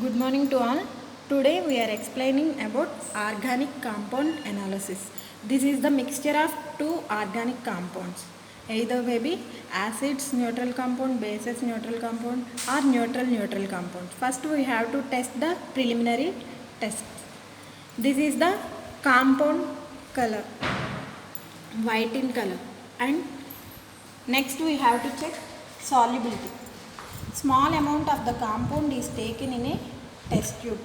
Good morning to all. Today we are explaining about organic compound analysis. This is the mixture of two organic compounds. Either may be acids neutral compound, bases neutral compound or neutral compound. First we have to test the preliminary test. This is the compound color, white in color, and next we have to check solubility. Small amount of the compound is taken in a test tube.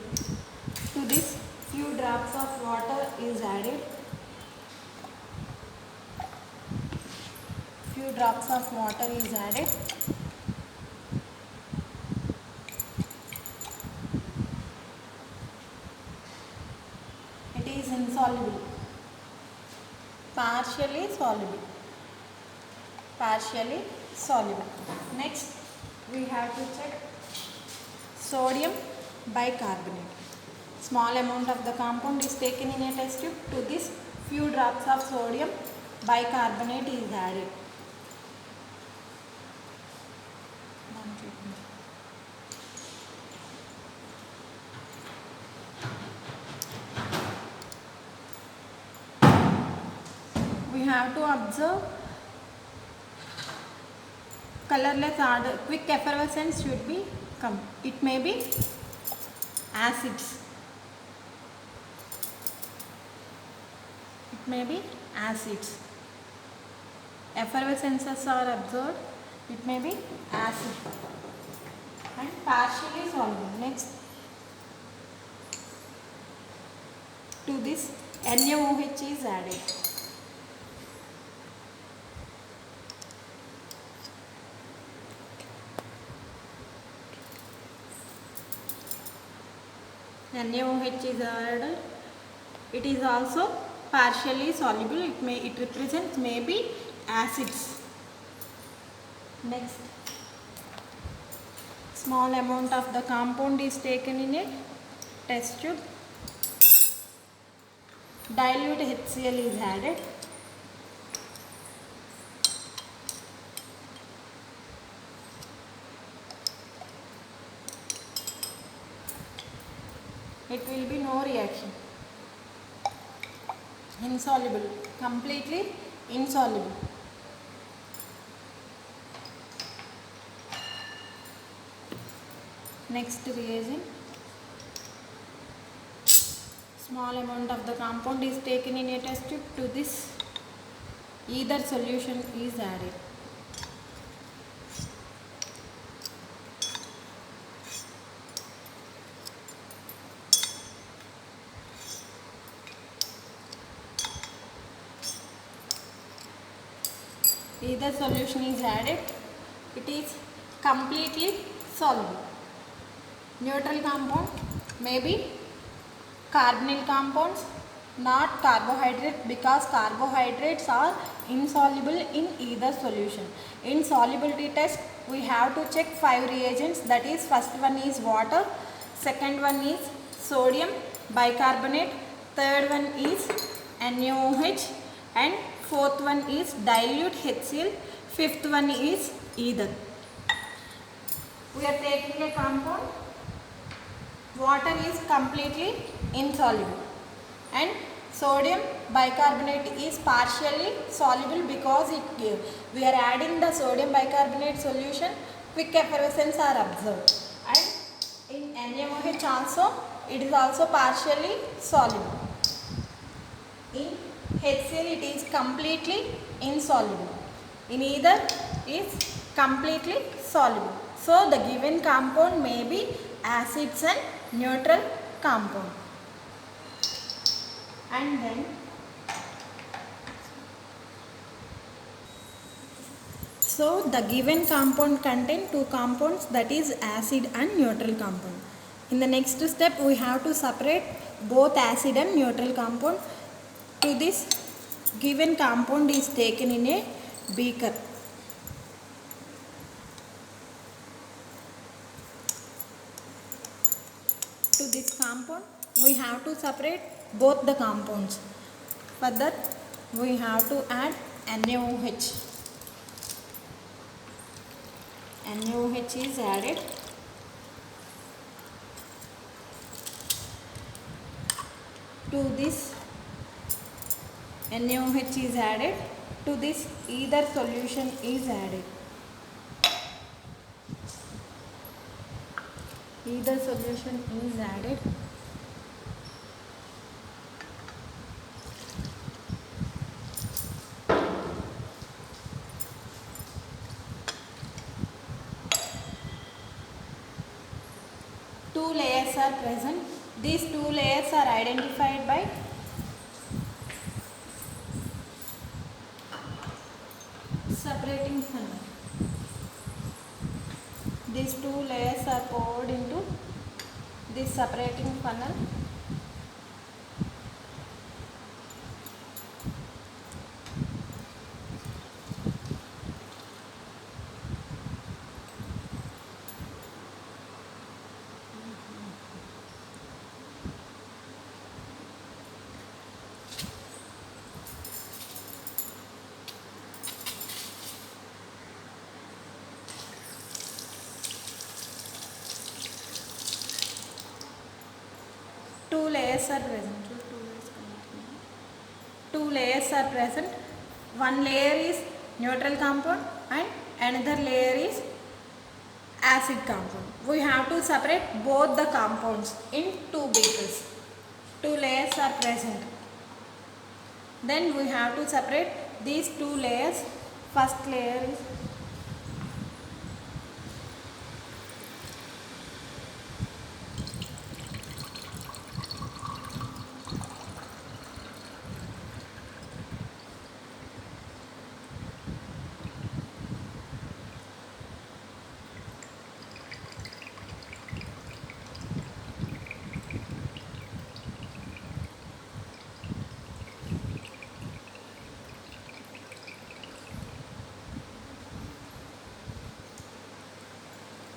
To this, few drops of water is added. Few drops of water is added. It is insoluble. Partially soluble. Partially soluble. Next, we have to check sodium bicarbonate. Small amount of the compound is taken in a test tube. To this, few drops of sodium bicarbonate is added. We have to observe colorless order. Quick effervescence should be come. It may be acids. It may be acids. Effervescences are observed. It may be acid and partially soluble. Next, to this NaOH is added. NaOH is added. It is also partially soluble. It represents maybe acids. Next, small amount of the compound is taken in a test tube. Dilute HCl is added. It will be no reaction. Insoluble, completely insoluble. Next reagent. Small amount of the compound is taken in a test tube. To this, ether solution is added. Ether solution is added. It is completely soluble. Neutral compound may be carbonyl compounds, not carbohydrate, because carbohydrates are insoluble in either solution. In solubility test, we have to check 5 reagents. That is, first one is water, second one is sodium bicarbonate, third one is NaOH, and fourth one is dilute HCl, fifth one is ether. We are taking a compound. Water is completely insoluble and sodium bicarbonate is partially soluble because we are adding the sodium bicarbonate solution. Quick effervescence are observed, and in NaOH also it is also partially soluble. In HCl it is completely insoluble. In ether is completely soluble. So the given compound may be acids and neutral compound. And then so the given compound contain two compounds, that is acid and neutral compound. In the next step we have to separate both acid and neutral compound. To this, given compound is taken in a beaker. To this compound we have to separate both the compounds. For that we have to add NaOH. NaOH is added. to this NaOH is added, to this ether solution is added. Ether solution is added. Two layers are present. These two layers are identified by separating funnel. These two layers are poured into this separating funnel. Two layers are present. Two layers are present. One layer is neutral compound and another layer is acid compound. We have to separate both the compounds in two beakers. Two layers are present. Then we have to separate these two layers. First layer is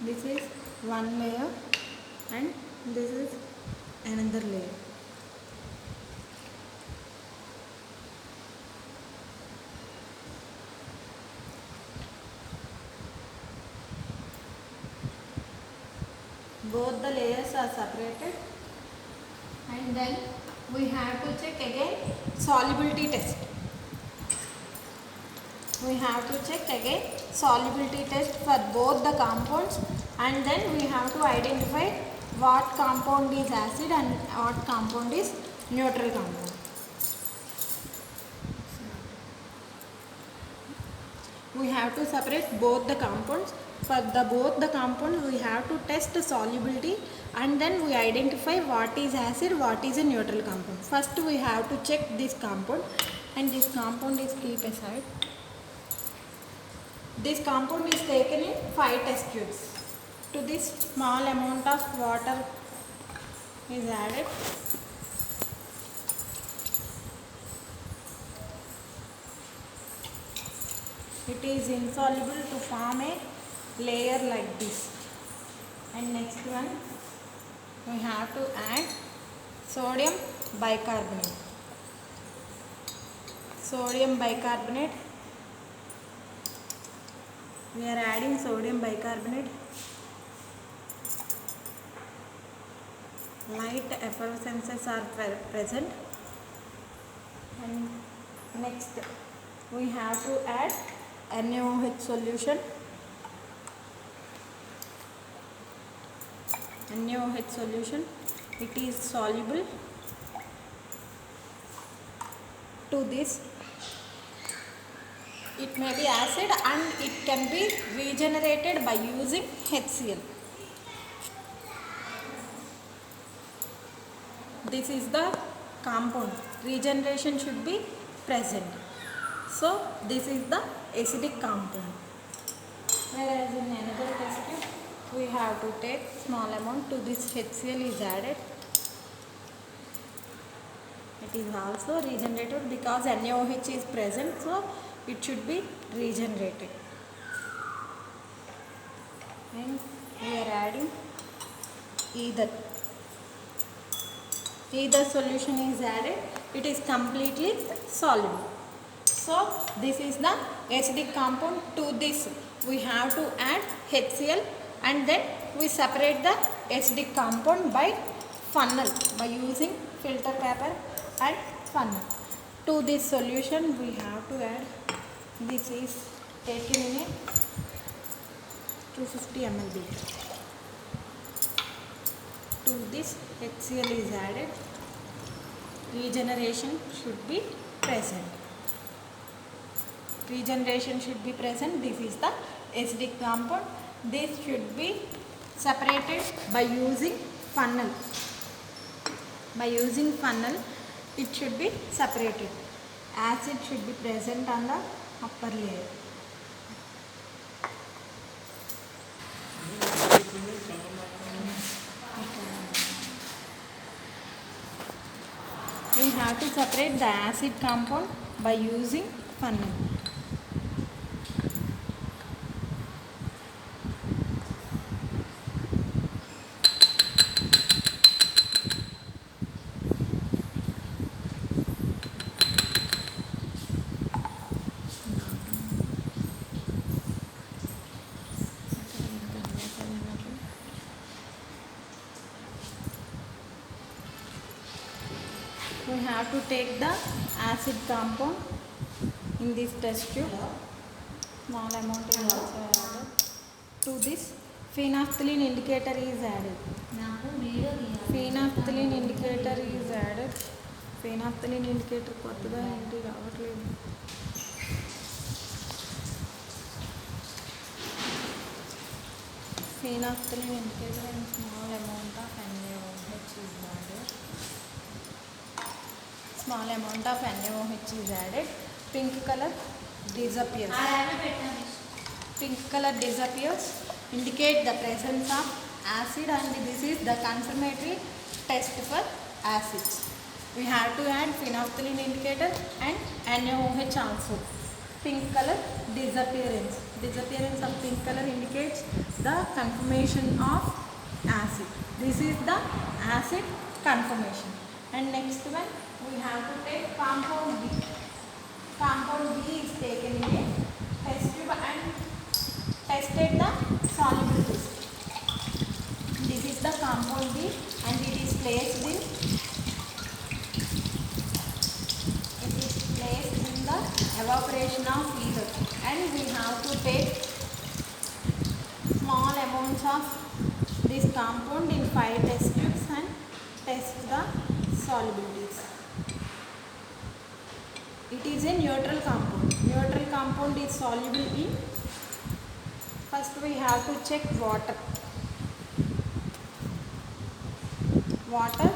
this is one layer and this is another layer. Both the layers are separated and then we have to check again solubility test. We have to check again solubility test for both the compounds and then we have to identify what compound is acid and what compound is neutral compound. We have to separate both the compounds. For both the compounds we have to test the solubility and then we identify what is acid, what is a neutral compound. First we have to check this compound and this compound is keep aside. This compound is taken in 5 test tubes. To this small amount of water is added. It is insoluble to form a layer like this. And next one we have to add sodium bicarbonate. Sodium bicarbonate. We are adding sodium bicarbonate. Light effervescences are present. And next we have to add NaOH solution. NaOH solution. It is soluble to this. It may be acid and it can be regenerated by using HCl. This is the compound. Regeneration should be present. So this is the acidic compound. Whereas in another test tube we have to take small amount to this HCl is added. It is also regenerated because NaOH is present, so it should be regenerated. And we are adding ether. Ether solution is added. It is completely soluble. So this is the acidic compound. To this we have to add HCl and then we separate the acidic compound by funnel by using filter paper and funnel. To this solution we have to add, this is taken in a 250 ml beaker. To this HCl is added. Regeneration should be present. Regeneration should be present. This is the acidic compound. This should be separated by using funnel. By using funnel, it should be separated. Acid should be present on the upper layer. We have to separate the acid compound by using funnel. We have to take the acid compound in this test tube. Small amount is also added. To this, phenolphthalein indicator is added. Phenolphthalein indicator is added. Phenolphthalein indicator కొత్తగా ఏంటి రావట్లేదు. Phenolphthalein indicator and small amount of NaOH is added. Small amount of NaOH is added. Pink color disappears. Pink color disappears. Indicate the presence of acid, and this is the confirmatory test for acids. We have to add phenolphthalein indicator and NaOH also. Pink color disappearance. Disappearance of pink color indicates the confirmation of acid. This is the acid confirmation. And next one, we have to take compound B. Compound B is taken in a test tube and tested the solubilities. This is the compound B and it is placed in the evaporation of ether, and we have to take small amounts of this compound in 5 test tubes and test the solubilities. It is a neutral compound. Neutral compound is soluble in, first we have to check water. Water,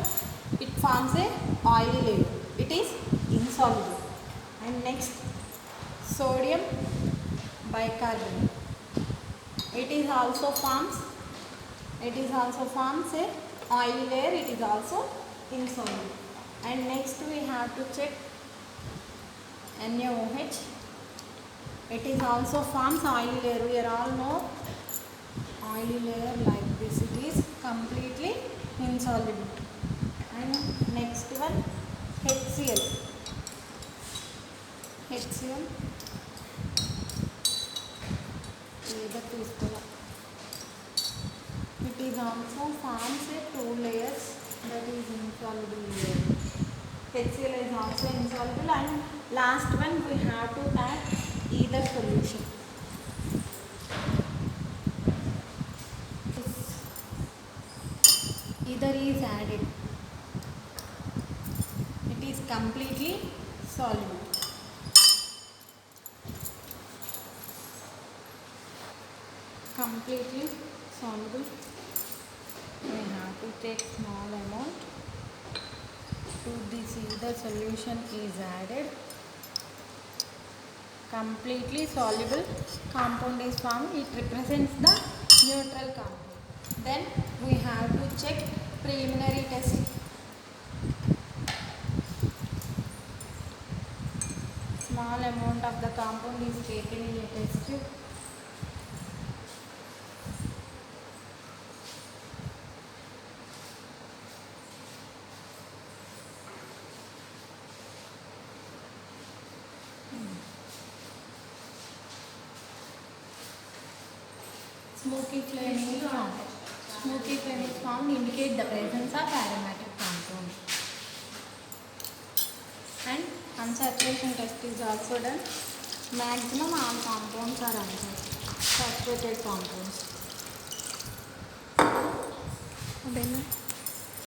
it forms a oily layer. It is insoluble. And next, sodium bicarbonate. It also forms a oily layer. It is also insoluble. And next we have to check NaOH. It is also forms oily layer. We all know oily layer like this. It is completely insoluble. And next one, HCl. HCl. It is also forms a 2 layers, that is insoluble layer. HCl is also insoluble. And last one, we have to add ether solution. Ether is added. It is completely soluble. Completely soluble. We have to take small amount. To this ether solution is added. Completely soluble compound is formed. It represents the neutral compound. Then we have to check preliminary test. Small amount of the compound is taken in a test tube. Smoky flame is formed. Smoky flame is formed. Indicate the presence of aromatic compound. And unsaturation test is also done. Maximum all compounds are unsaturated compounds.